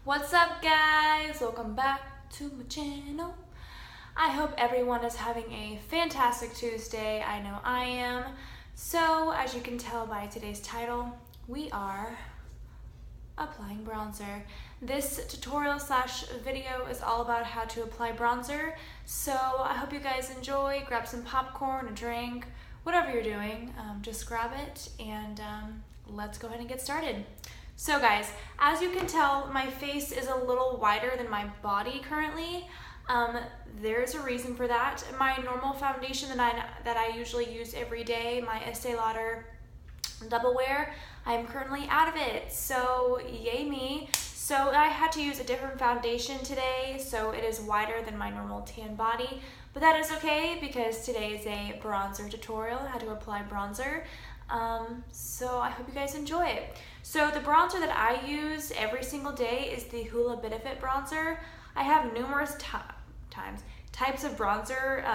What's up, guys? Welcome back to my channel. I hope everyone is having a fantastic Tuesday. I know I am. So, as you can tell by today's title, we are applying bronzer. This tutorial slash video is all about how to apply bronzer. So, I hope you guys enjoy. Grab some popcorn, a drink, whatever you're doing. Just grab it and let's go ahead and get started. So guys, as you can tell, my face is a little wider than my body currently. There's a reason for that. My normal foundation that I usually use every day, my Estee Lauder Double Wear, I'm currently out of it. So yay me. So I had to use a different foundation today, so it is wider than my normal tan body. But that is okay because today is a bronzer tutorial, how to apply bronzer. So I hope you guys enjoy it. So the bronzer that I use every single day is the Hoola Benefit bronzer. I have numerous types of bronzer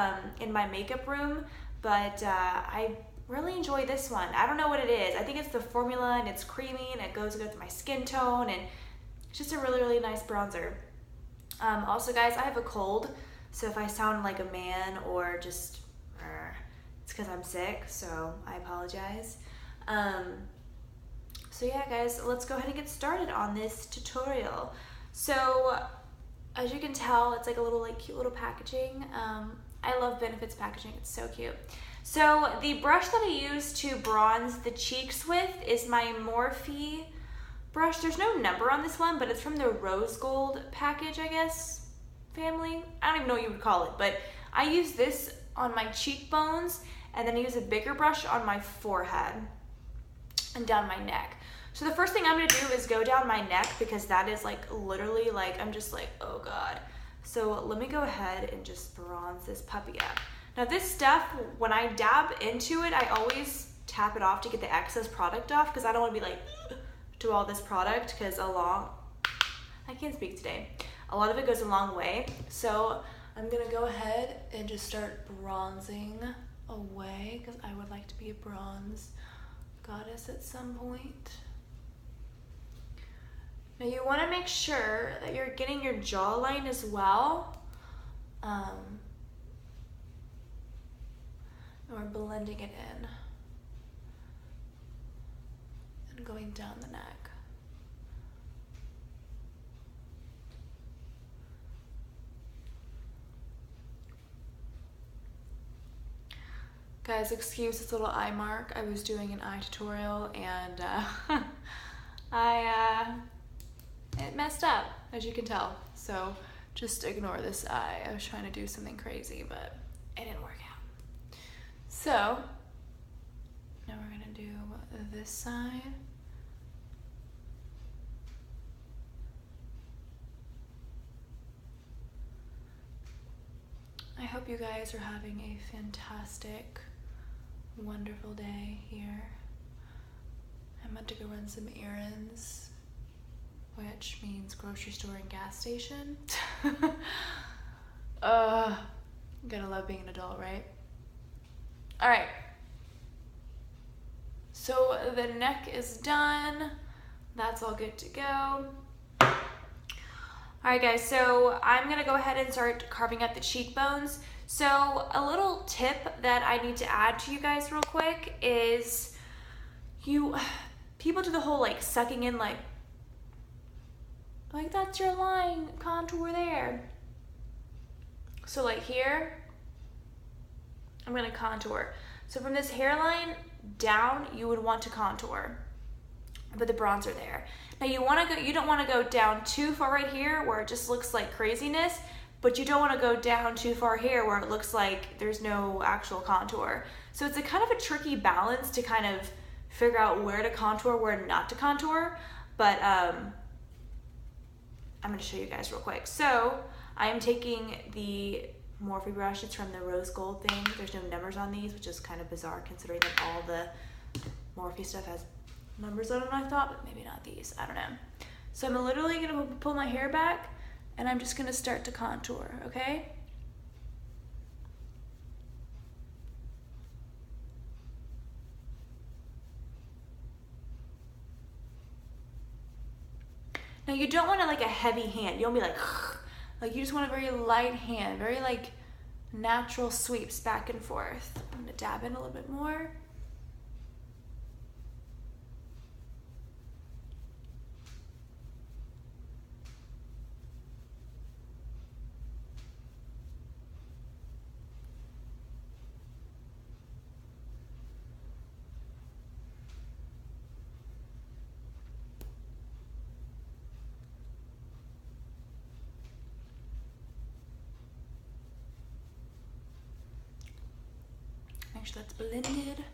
in my makeup room, but I really enjoy this one. I don't know what it is. I think it's the formula and it's creamy and it goes good with my skin tone and it's just a really nice bronzer. Also guys, I have a cold, so if I sound like a man or just it's because I'm sick, so I apologize. So yeah guys, let's go ahead and get started on this tutorial. So as you can tell, it's like a little cute little packaging. I love Benefit's packaging, it's so cute. So the brush that I use to bronze the cheeks with is my Morphe brush. There's no number on this one, but it's from the Rose Gold package, I guess, family. I don't even know what you would call it, but I use this on my cheekbones and then I use a bigger brush on my forehead and down my neck. So the first thing I'm gonna do is go down my neck because that is literally I'm just oh God. So let me go ahead and just bronze this puppy up. Now this stuff, when I dab into it, I always tap it off to get the excess product off because I don't wanna be to all this product because I can't speak today. A lot of it goes a long way. So I'm gonna go ahead and just start bronzing away because I would like to be a bronze goddess at some point. Now you want to make sure that you're getting your jawline as well. And we're blending it in and going down the neck. Guys, excuse this little eye mark. I was doing an eye tutorial and it messed up, as you can tell. So just ignore this eye. I was trying to do something crazy, but it didn't work out. So now we're gonna do this side. I hope you guys are having a fantastic, wonderful day here. I'm about to go run some errands, which means grocery store and gas station. Gotta love being an adult, right? All right. So the neck is done. That's all good to go. All right guys, so I'm gonna go ahead and start carving up the cheekbones. So a little tip that I need to add to you guys real quick is people do the whole sucking in like that's your line, contour there. So here, I'm gonna contour. So from this hairline down, you would want to contour. Put the bronzer there. Now you don't want to go down too far right here where it just looks like craziness, but you don't want to go down too far here where it looks like there's no actual contour. So it's a kind of a tricky balance to kind of figure out where to contour, where not to contour, but I'm going to show you guys real quick. So I am taking the Morphe brush. It's from the Rose Gold thing. There's no numbers on these, which is kind of bizarre considering that all the Morphe stuff has numbers on them, I thought, but maybe not these. I don't know. So I'm literally going to pull my hair back and I'm just going to start to contour, okay? Now Now you don't want like a heavy hand. You don't be like you just want a very light hand, very like natural sweeps back and forth. I'm gonna dab in a little bit more. Make sure that's blended.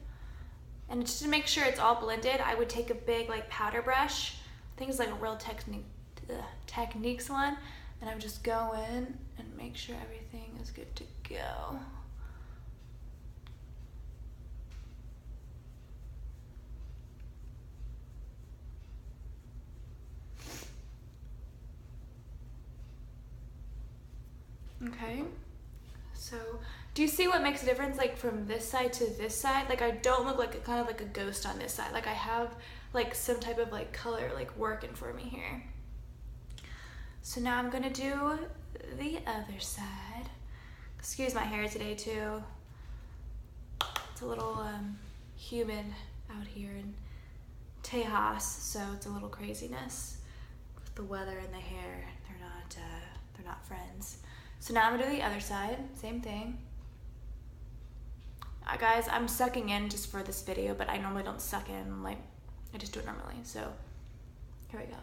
And just to make sure it's all blended, I would take a big like powder brush. I think it's like a Real Techniques one. And I would just go in and make sure everything is good to go. Okay. So, do you see what makes a difference, like from this side to this side? Like I don't look like kind of like a ghost on this side. Like I have like some type of like color like working for me here. So now I'm gonna do the other side. Excuse my hair today too. It's a little humid out here in Tejas, so it's a little craziness with the weather and the hair. They're not friends. So now I'm gonna do the other side, same thing. Guys, I'm sucking in just for this video, but I normally don't suck in, like, I just do it normally, so here we go.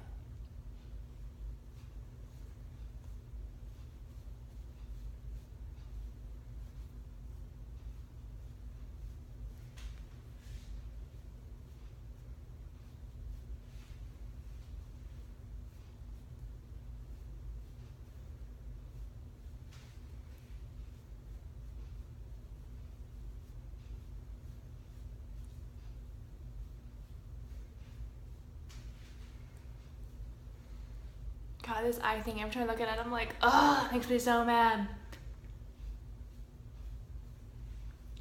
God, this eye thing, I'm trying to look at it, I'm like, oh, it makes me so mad.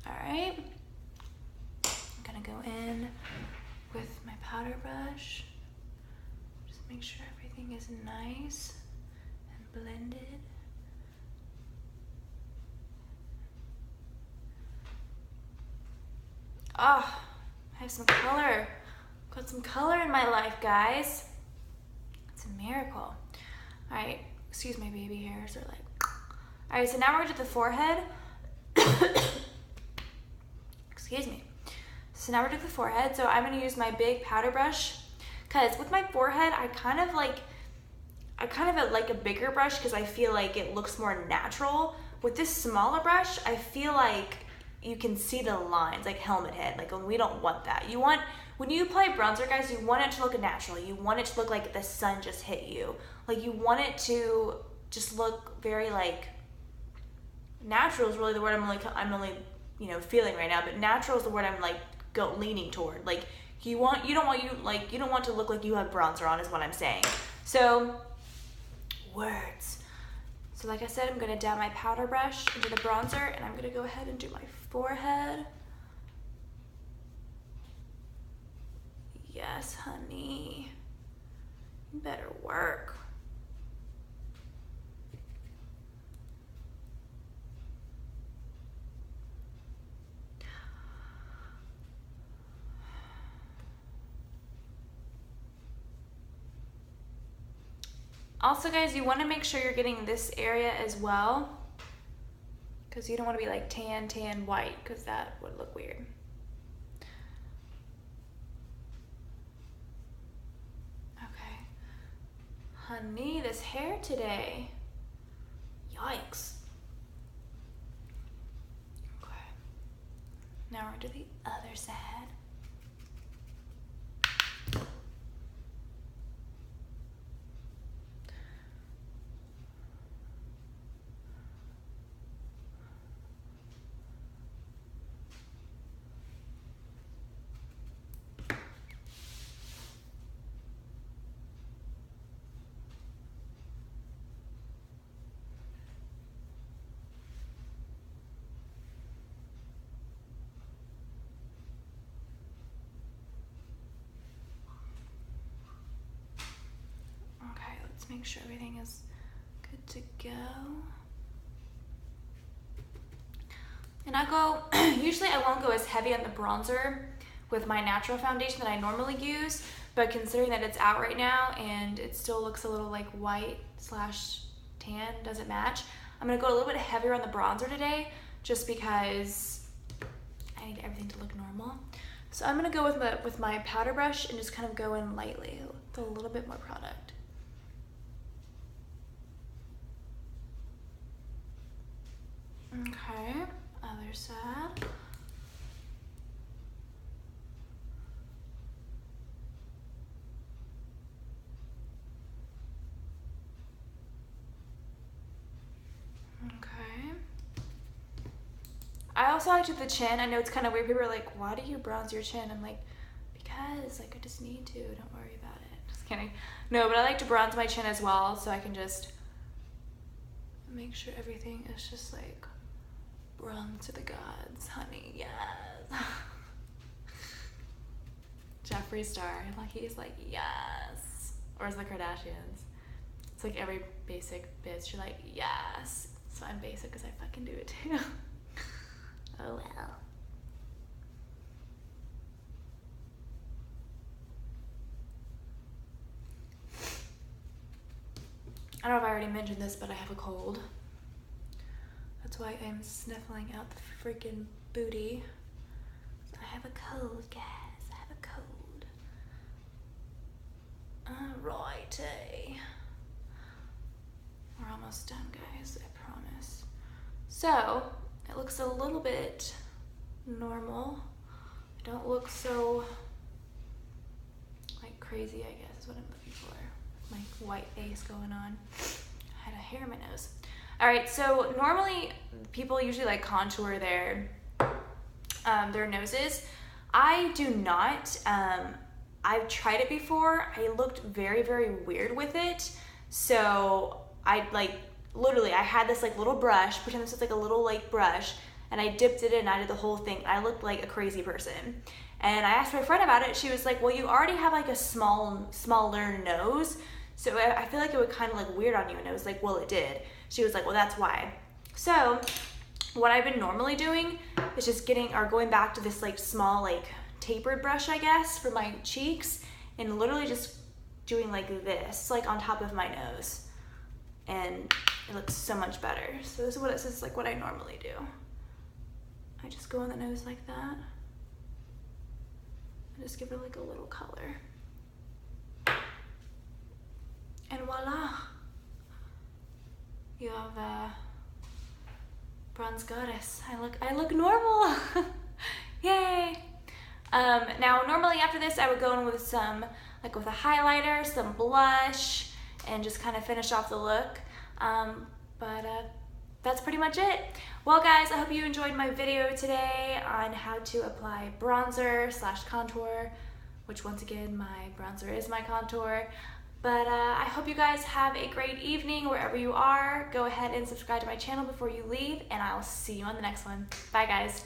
All right, I'm gonna go in with my powder brush. Just make sure everything is nice and blended. Oh, I have some color. Got some color in my life, guys. It's a miracle. All right, excuse my baby hairs. They're like, all right, so now we're gonna do the forehead. Excuse me. So now we're gonna do the forehead. So I'm gonna use my big powder brush, cause with my forehead, I kind of like a bigger brush because I feel like it looks more natural. With this smaller brush, I feel like you can see the lines, like helmet head, like when we don't want that. When you apply bronzer, guys, you want it to look natural. You want it to look like the sun just hit you. Like you want it to just look very like, natural is really the word I'm only, feeling right now, but natural is the word I'm like leaning toward. Like you don't want to look like you have bronzer on is what I'm saying. So, words. So like I said, I'm gonna dab my powder brush into the bronzer and I'm gonna go ahead and do my forehead. Yes, honey. You better work. Also, guys, you want to make sure you're getting this area as well, because you don't want to be like tan, white, because that would look weird. Okay. Honey, this hair today. Yikes. Okay. Now we're to the other side. make sure everything is good to go. And I go, usually I won't go as heavy on the bronzer with my natural foundation that I normally use, but considering that it's out right now and it still looks a little like white / tan, doesn't match, I'm gonna go a little bit heavier on the bronzer today just because I need everything to look normal. So I'm gonna go with my powder brush and just kind of go in lightly with a little bit more product. Okay, other side. I also like to do the chin. I know it's kind of weird. People are like, why do you bronze your chin? I'm like, because like I just need to. Don't worry about it. Just kidding. No, but I like to bronze my chin as well so I can just make sure everything is just like bronze to the gods, honey. Yes. Jeffree Star. Like he's like, yes. Or is the Kardashians. It's like every basic bitch. You're like, yes. So I'm basic because I fucking do it too. Oh well. I don't know if I already mentioned this, but I have a cold. That's why I'm sniffling out the freaking booty. I have a cold, guys. I have a cold. Alrighty. We're almost done, guys. I promise. So, it looks a little bit normal. I don't look so like crazy, I guess is what I'm looking for. My white face going on. I had a hair in my nose. All right, so normally people usually like contour their noses. I do not. I've tried it before. I looked very, very weird with it. So I literally, I had this like little brush, pretend this was like a little like brush, and I dipped it in and I did the whole thing. I looked like a crazy person. And I asked my friend about it. She was like, well, you already have like a smaller nose, so I feel like it would kind of look weird on you. And I was like, well, it did. She was like, well, that's why. So what I've been normally doing is just going back to this like small like tapered brush, I guess, for my cheeks, and literally just doing like this, like on top of my nose. And it looks so much better. So this is like what I normally do. I just go on the nose like that. And just give it like a little color. And voila. You have a bronze goddess. I look normal. Yay. Now normally after this I would go in with with a highlighter, some blush, and just kind of finish off the look. But that's pretty much it. Well guys, I hope you enjoyed my video today on how to apply bronzer / contour, which once again, my bronzer is my contour. But I hope you guys have a great evening wherever you are. Go ahead and subscribe to my channel before you leave, and I'll see you on the next one. Bye guys.